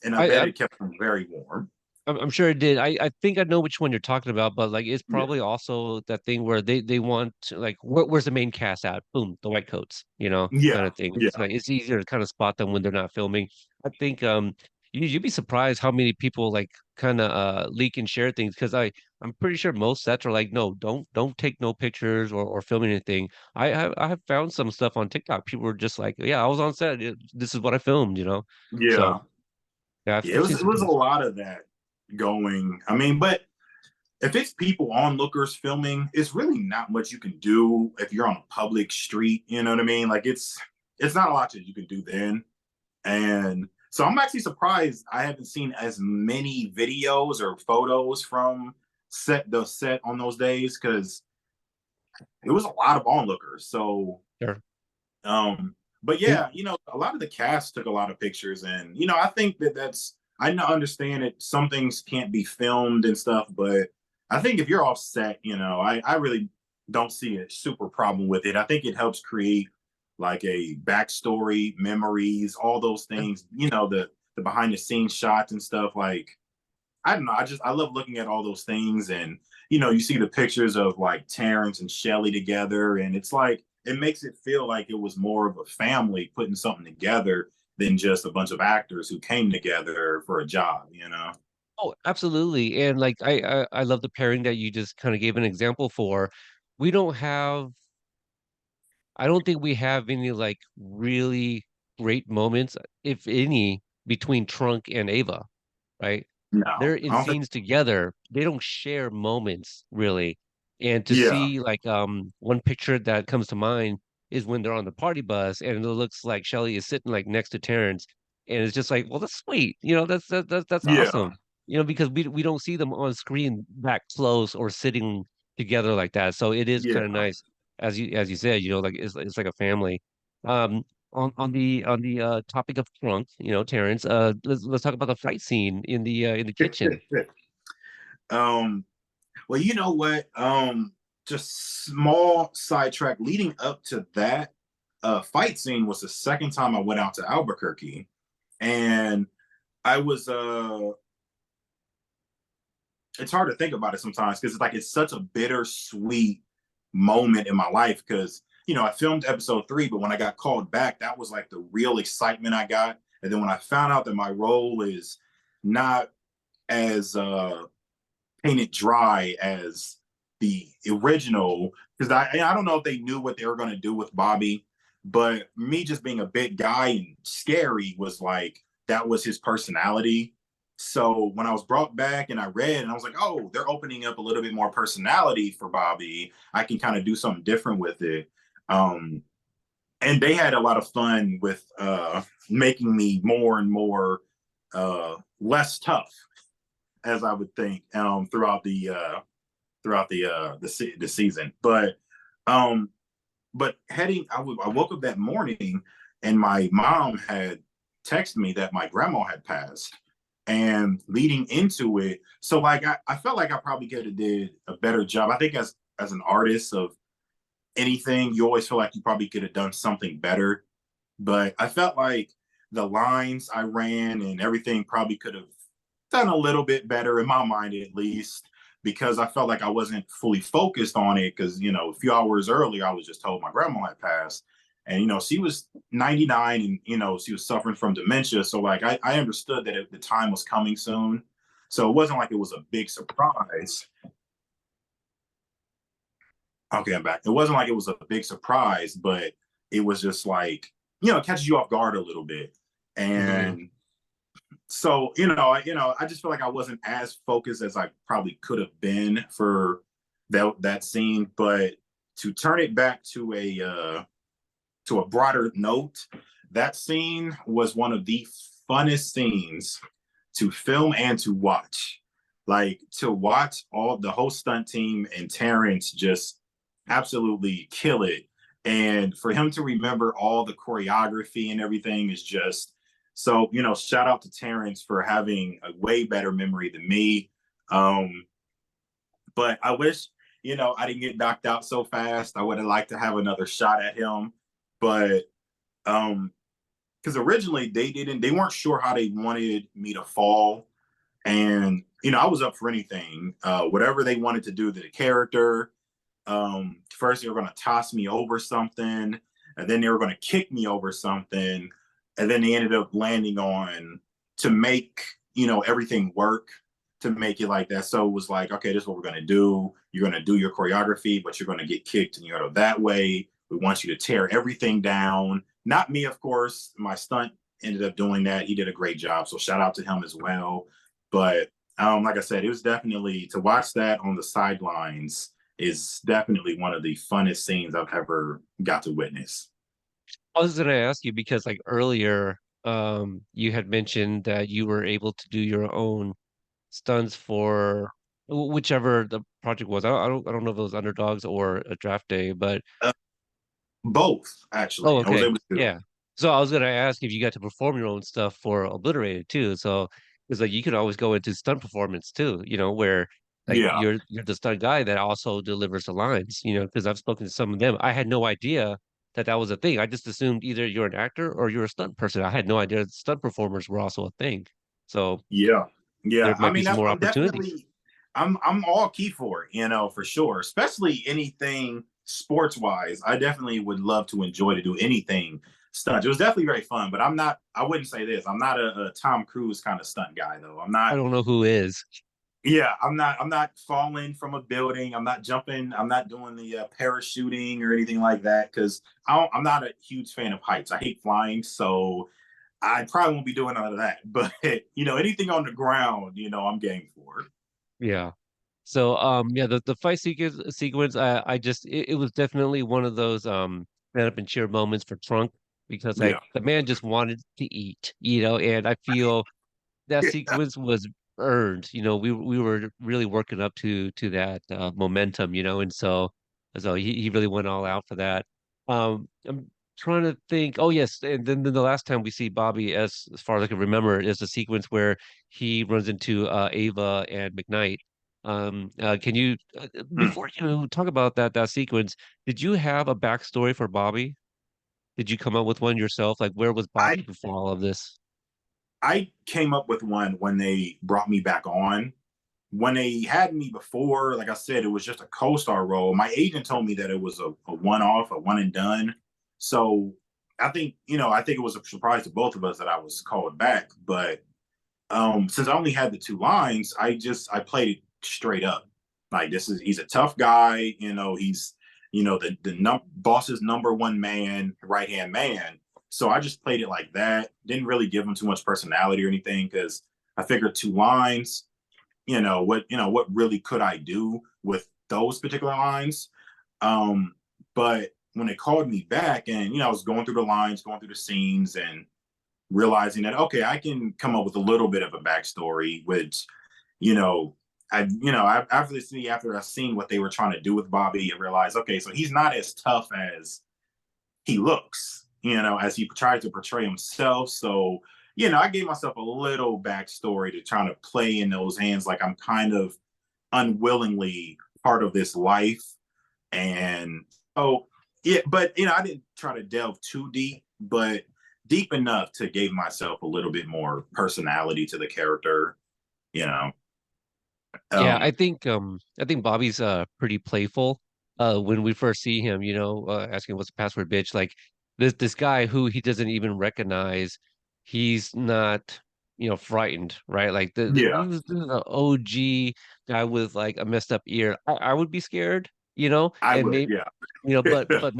And I I, bet I it kept them very warm. I'm sure it did. I think I know which one you're talking about, but like it's Yeah, probably also that thing where they want like where's the main cast at? Boom, the white coats, kind yeah, of thing. It's yeah, like it's easier to kind of spot them when they're not filming. I think you'd be surprised how many people like kind of leak and share things because I'm pretty sure most sets are like, no, don't take no pictures or film anything. I have found some stuff on TikTok. People were just like, yeah, I was on set. This is what I filmed. So yeah. yeah, Yeah, I've it seen was it some was a things. lot of that going. I mean, but if it's people onlookers filming, it's really not much you can do if you're on a public street. You know what I mean? Like it's not a lot that you can do then. And so I'm actually surprised I haven't seen as many videos or photos from the set on those days, because it was a lot of onlookers. So Sure. but And yeah, a lot of the cast took a lot of pictures, and I think I understand that some things can't be filmed and stuff, but I think if you're off set, I really don't see a super problem with it. I think it helps create like a backstory, memories, all those yeah. things, the behind the scenes shots and stuff. Like, I don't know. I love looking at all those things, and you see the pictures of like Terrence and Shelly together, and it's like it makes it feel like it was more of a family putting something together than just a bunch of actors who came together for a job. Oh, absolutely. And like I love the pairing that you just kind of gave an example for. We don't have I don't think we have any like really great moments, if any, between Trunk and Ava, right? They're No, in I don't think. scenes together. They don't share moments really. And to Yeah, see like one picture that comes to mind is when they're on the party bus and it looks like Shelly is sitting like next to Terrence. And it's just like, well, that's sweet. That's yeah, awesome. Because we don't see them on screen that close or sitting together like that. So it is kind of yeah. nice, as you said, like it's like a family. Um, on the topic of Trunk, Terrence, let's talk about the fight scene in the kitchen. um, well, you know what? Just small sidetrack. Leading up to that fight scene was the second time I went out to Albuquerque, and I was it's hard to think about it sometimes because it's such a bittersweet moment in my life, because I filmed episode 3, but when I got called back, that was like the real excitement I got. And then when I found out that my role is not as painted dry as the original, because I don't know if they knew what they were going to do with Bobby, but me just being a big guy and scary was like that was his personality. So when I was brought back and I read, and I was like, oh, they're opening up a little bit more personality for Bobby. I can kind of do something different with it. Um, and they had a lot of fun with making me more and more less tough, as I would think, throughout the season. Um, but I woke up that morning and my mom had texted me that my grandma had passed. And leading into it, so like I felt like I probably could have did a better job. I think as an artist of anything, you always feel like you probably could have done something better. But I felt like the lines I ran and everything probably could have done a little bit better in my mind, at least, because I felt like I wasn't fully focused on it. Because a few hours earlier, I was just told my grandma had passed, and she was 99, and she was suffering from dementia. So like I understood that the time was coming soon. So it wasn't like it was a big surprise. Okay, I'm back. It wasn't like it was a big surprise, but it was just like, it catches you off guard a little bit. Hmm. And so, I just feel like I wasn't as focused as I probably could have been for that scene. But to turn it back to a broader note, that scene was one of the funnest scenes to film and to watch. Like, to watch all the whole stunt team and Terrence just absolutely kill it. And for him to remember all the choreography and everything is just so, shout out to Terrence for having a way better memory than me. Um, but I wish, I didn't get knocked out so fast. I would have liked to have another shot at him. But because originally they weren't sure how they wanted me to fall. And I was up for anything, whatever they wanted to do to the character. First they were going to toss me over something, and then they were going to kick me over something, and then they ended up landing on to make everything work, to make it like that. So it was like, okay, this is what we're going to do. You're going to do your choreography, but you're going to get kicked, and that way. We want you to tear everything down. Not me, of course. My stunt ended up doing that. He did a great job, so shout out to him as well. But Like I said, it was definitely to watch that on the sidelines is definitely one of the funnest scenes I've ever got to witness. I was gonna ask you because like earlier, you had mentioned that you were able to do your own stunts for whichever the project was. I don't know if it was Underdogs or a Draft Day, but Uh, Both, oh, actually, I was okay. able to do. Yeah. So I was gonna ask if you got to perform your own stuff for Obliterated too. So it's like you could always go into stunt performance too, where like Yeah, you're the stunt guy that also delivers the lines, because I've spoken to some of them. I had no idea that that was a thing. I just assumed either you're an actor or you're a stunt person. I had no idea that stunt performers were also a thing. So yeah, there yeah. I might be mean, some more I'm opportunities. definitely, I'm all key for it, for sure. Especially anything sports wise. I definitely would love to enjoy to do anything stunt. It was definitely very fun, but I'm not. I wouldn't say this. I'm not a Tom Cruise kind of stunt guy though. I'm I not. don't know who is. Yeah, I'm not falling from a building. I'm not jumping. I'm not doing the parachuting or anything like that because I'm not a huge fan of heights. I hate flying, so I probably won't be doing none of that. But anything on the ground, I'm game for. Yeah. So yeah, the fight sequence I just it was definitely one of those stand up and cheer moments for Trunk because like Yeah, the man just wanted to eat, and I feel that sequence was earned. We were really working up to that momentum, and so he really went all out for that. I'm trying to think. Oh yes, and then the last time we see Bobby, as far as I can remember, is the sequence where he runs into Ava and McKnight. Can you Hmm. before you talk about that sequence, did you have a backstory for Bobby? Did you come up with one yourself? Like where was I Bobby before all of this? I came up with one when they brought me back on. When they had me before, like I said, it was just a co-star role. My agent told me that it was a one-off, a one and done. So I think it was a surprise to both of us that I was called back. But since I only had the two lines, I played it straight up. Like he's a tough guy. He's the boss's number one man, right hand man. So I just played it like that. Didn't really give him too much personality or anything because I figured two lines. What really could I do with those particular lines? But when they called me back, and I was going through the lines, going through the scenes, and realizing that okay, I can come up with a little bit of a backstory, which you know, after I seen what they were trying to do with Bobby, I realized okay, so he's not as tough as he looks, as he tried to portray himself. So I gave myself a little backstory to try to play in those hands, like I'm kind of unwillingly part of this life, and oh yeah, but I didn't try to delve too deep, but deep enough to give myself a little bit more personality to the character. You know, Yeah, um, I think Bobby's pretty playful. When we first see him, asking what's the password, bitch. Like this guy who he doesn't even recognize, he's not, frightened, right? Like yeah, this is an OG guy with like a messed up ear. I would be scared, I and would, maybe yeah, but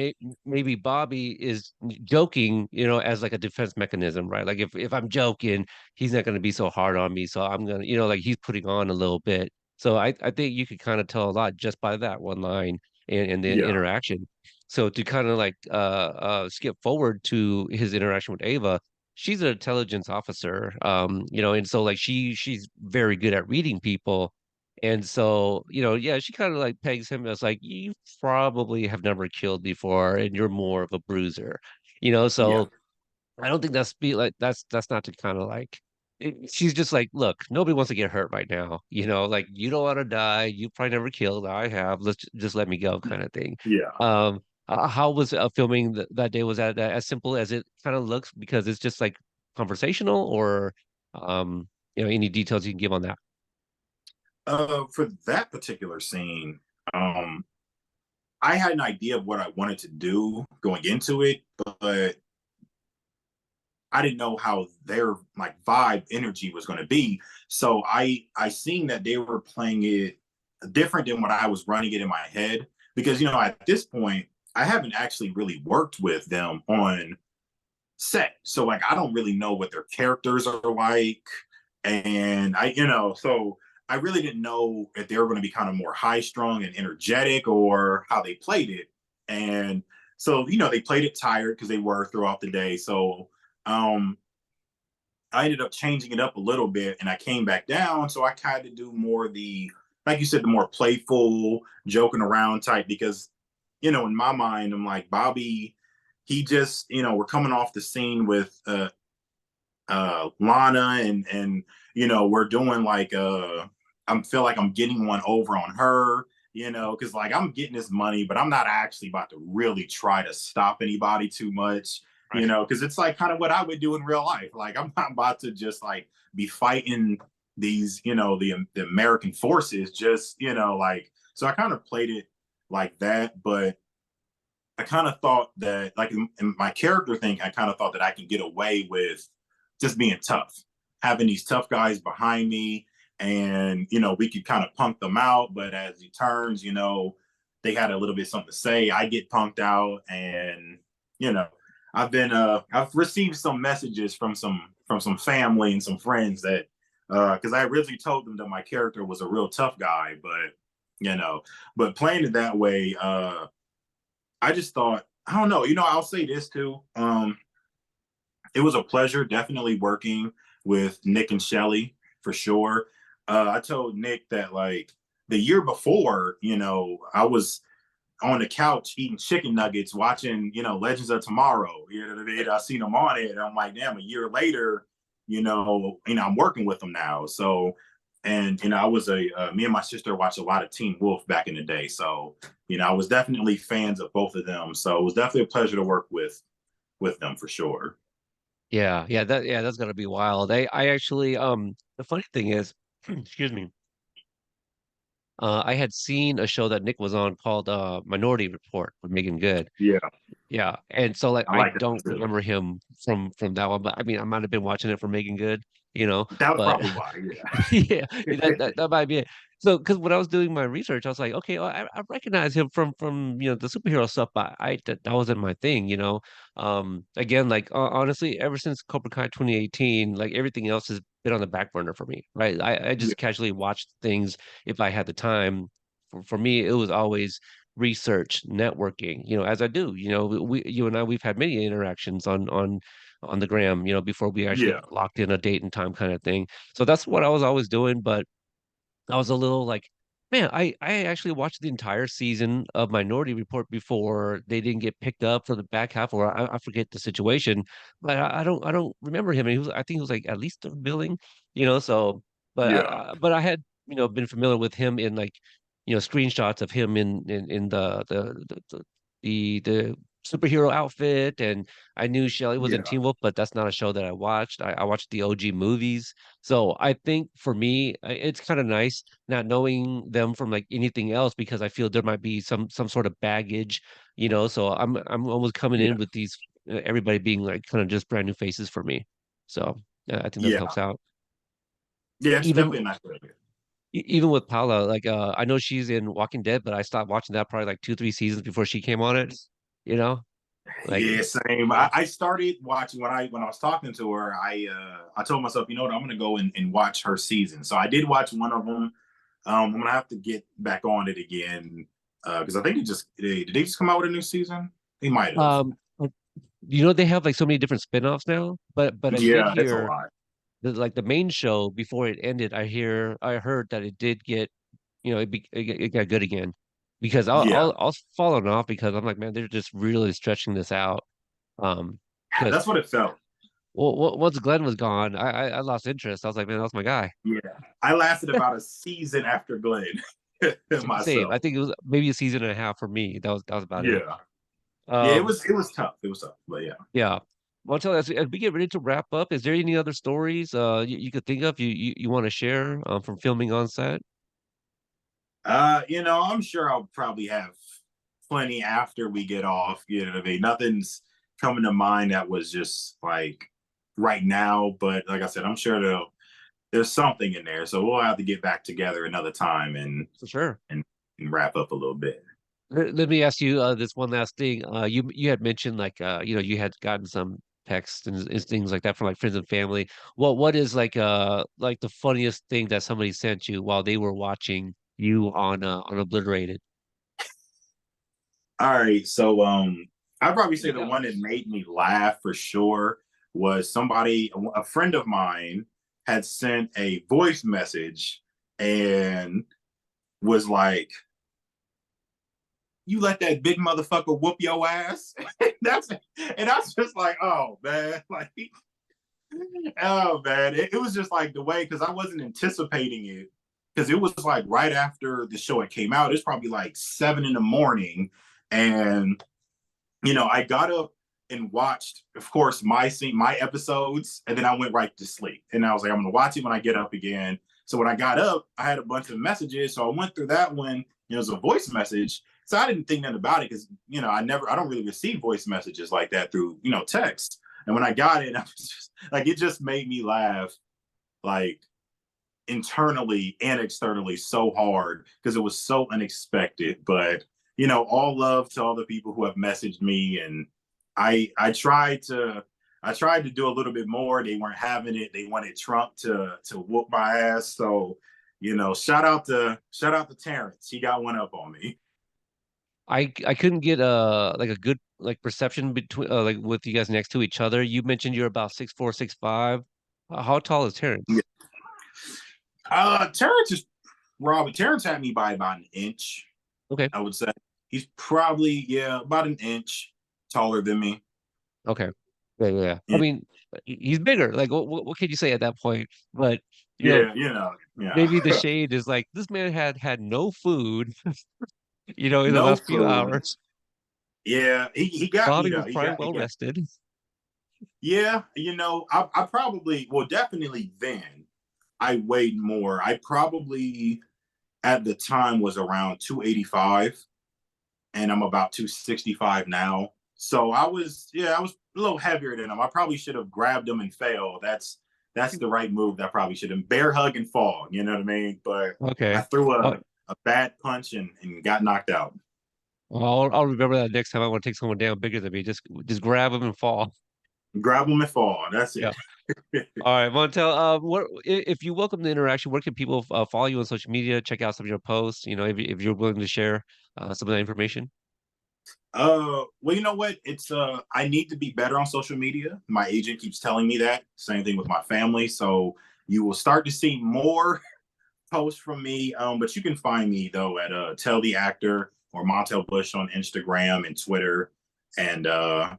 maybe Bobby is joking, as like a defense mechanism, right? Like if I'm joking, he's not going to be so hard on me, so I'm gonna, like he's putting on a little bit. So I think you could kind of tell a lot just by that one line and the yeah, interaction. So to kind of like skip forward to his interaction with Ava, she's an intelligence officer, and so like she's very good at reading people. And so, yeah, she kind of like pegs him as like, you probably have never killed before and you're more of a bruiser, yeah, so I don't think that's be like that's not to kind of like she's just like, look, nobody wants to get hurt right now. Like you don't want to die. You probably never killed. I have. Let's just let me go, kind of thing. yeah. How was filming that day? Was that as simple as it kind of looks? Because it's just like conversational, or um, any details you can give on that? For that particular scene, um, I had an idea of what I wanted to do going into it, but I didn't know how their like vibe energy was going to be. So I seen that they were playing it different than what I was running it in my head because at this point I haven't actually really worked with them on set. So like I don't really know what their characters are like, and so I really didn't know if they were going to be kind of more high strung and energetic or how they played it. And so, they played it tired because they were throughout the day. So um, I ended up changing it up a little bit and I came back down. So I kind of do more like you said, the more playful, joking around type because, in my mind, I'm like, Bobby, he just, we're coming off the scene with Lana and we're doing like I feel like I'm getting one over on her, because like I'm getting this money, but I'm not actually about to really try to stop anybody too much, Right. because it's like kind of what I would do in real life. Like I'm not about to just like be fighting these, the American forces, just like so I kind of played it like that, but I kind of thought that, like in my character thing, I kind of thought that I can get away with just being tough, having these tough guys behind me, and we could kind of punk them out. But as it turns, they had a little bit something to say. I get punked out, and you know, I've received some messages from some family and some friends that because I originally told them that my character was a real tough guy, but you know, but playing it that way, I just thought, I don't know, I'll say this too. It was a pleasure definitely working with Nick and Shelly for sure. I told Nick that like the year before, I was on the couch eating chicken nuggets, watching, Legends of Tomorrow. You know what I mean? I seen them on it, and I'm like, damn, a year later, I'm working with them now. So, and I was me and my sister watched a lot of Teen Wolf back in the day. So, I was definitely fans of both of them. So it was definitely a pleasure to work with them for sure. Yeah, that's gonna be wild. I actually the funny thing is, excuse me, I had seen a show that Nick was on called Minority Report with Megan Good. Yeah, Yeah, and so like I I like that don't too. remember him from that one, but I mean I might have been watching it for Megan Good, That was but probably why. yeah, Yeah, that might be it. So because when I was doing my research, I was like, okay, well, I recognize him from the superhero stuff, but that wasn't my thing, Again, like honestly, ever since Cobra Kai 2018, like everything else has been on the back burner for me, right? I yeah, just casually watched things if I had the time. For me, it was always research, networking, as I do. You and I, we've had many interactions on the gram, before we actually yeah, locked in a date and time kind of thing. So that's what I was always doing. But I was a little like, man, I actually watched the entire season of Minority Report before they didn't get picked up for the back half, or I forget the situation, but I don't remember him. And I think he was like at least third billing, So, yeah, but I had been familiar with him in like screenshots of him in the superhero outfit, and I knew Shelley was in yeah, Teen Wolf, but that's not a show that I watched. I watched the OG movies. So I think for me, it's kind of nice not knowing them from like anything else because I feel there might be some sort of baggage, So I'm almost coming in yeah, with these everybody being like kind of just brand new faces for me. So I think that yeah, helps out. yeah. It's Even definitely a nice idea. even with Paula, like I know she's in Walking Dead, but I stopped watching that probably like 2, 3 seasons before she came on it. You know, like Yeah, same. yeah. I started watching when I was talking to her. I told myself, you know what, I'm gonna go and watch her season. So I did watch one of them. I'm gonna have to get back on it again because I think did they just come out with a new season? They might have. Um, they have like so many different spin-offs now, but I did Yeah, it's a hear lot. like the main show before it ended. I heard that it did get it got good again because Yeah, I was falling off because I'm like, man, they're just really stretching this out. Um, because that's what it felt. once Glenn was gone, I lost interest. I was like, man, that's my guy. Yeah, I lasted about a season after Glenn Same. I myself. think it was maybe a season and a half for me. That was about it. Yeah, yeah. It Um, was it was tough. It was tough, but yeah. yeah. Montel, as we get ready to wrap up, is there any other stories you could think of you want to share from filming on set? I'm sure I'll probably have plenty after we get off. You know what I mean? Nothing's coming to mind that was just like right now, but like I said, I'm sure there's something in there. So we'll have to get back together another time For sure. and, and wrap up a little bit. Let me ask you this one last thing. You had mentioned like you had gotten some texts and things like that from like friends and family. What is like the funniest thing that somebody sent you while they were watching you on Obliterated? All right, so I'd probably There say you the go. one that made me laugh for sure was somebody, a friend of mine, had sent a voice message and was like, "You let that big motherfucker whoop your ass." That's and I was just like, "Oh man, like, oh man," it was just like the way because I wasn't anticipating it because it was like right after the show it came out. It's probably like 7 in the morning, and I got up and watched, of course, my episodes, and then I went right to sleep. And I was like, I'm gonna watch it when I get up again. So when I got up, I had a bunch of messages. So I went through that one. It was a voice message. So I didn't think nothing about it because I don't really receive voice messages like that through text. And when I got it, I was just like, it just made me laugh, like internally and externally so hard because it was so unexpected. But all love to all the people who have messaged me, and I tried to do a little bit more. They weren't having it. They wanted Trump to whoop my ass. So shout out to Terrence. He got one up on me. I couldn't get like a good like perception between like with you guys next to each other. You mentioned you're about 6'4", 6'5". How tall is Yeah. Terrence? Terrence had me by about an inch. Okay. I would say he's probably, yeah, about an inch taller than me. Okay. Yeah, yeah, yeah. I Yeah, mean, he's bigger. Like, what can you say at that point? But you know, yeah, yeah. maybe the shade is like this man had no food, in the No last few food. hours. Yeah, he got me Body was though. probably well He got. rested. Yeah, I probably, well, definitely then I weighed more. I probably at the time was around 285, and I'm about 265 now. So I was a little heavier than him. I probably should have grabbed him and fell. That's the right move. That probably should have bear hug and fall. You know what I mean? But I Okay. threw Uh, a bad punch and got knocked out. I'll remember that next time I want to take someone down bigger than me. Just grab them and fall. Grab him and fall. That's Yeah. it. All right, Montel. If you welcome the interaction, where can people follow you on social media? Check out some of your posts. If you're willing to share some of that information. Well, you know what? It's I need to be better on social media. My agent keeps telling me that. Same thing with my family. So you will start to see more posts from me. But you can find me though at Tell the Actor or Montel Bush on Instagram and Twitter. And I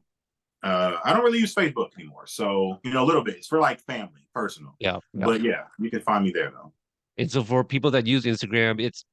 don't really use Facebook anymore. So, a little bit. It's for like family, personal. Yeah, yeah. But yeah, you can find me there though. And so for people that use Instagram, it's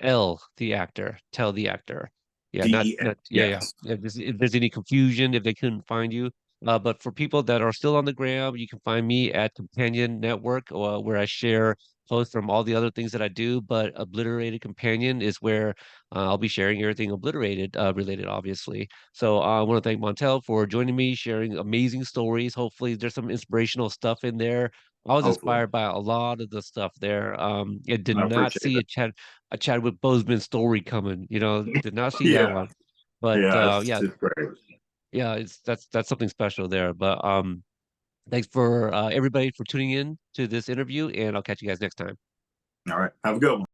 TEL, the actor, tell the actor. Yeah, DEF. not yeah, yeah. Yes. If there's any confusion, if they couldn't find you. But for people that are still on the gram, you can find me at Companion Network, where I share posts from all the other things that I do. But Obliterated Companion is where I'll be sharing everything Obliterated related, obviously. So I want to thank Montel for joining me, sharing amazing stories. Hopefully, there's some inspirational stuff in there. I was Hopefully. inspired by a lot of the stuff there. It did I not appreciate see it. a Chadwick Boseman story coming. Did not see that Yeah. one. But Yeah. yeah, It's great. yeah, that's something special there. But thanks for everybody for tuning in to this interview, and I'll catch you guys next time. All right. Have a good one.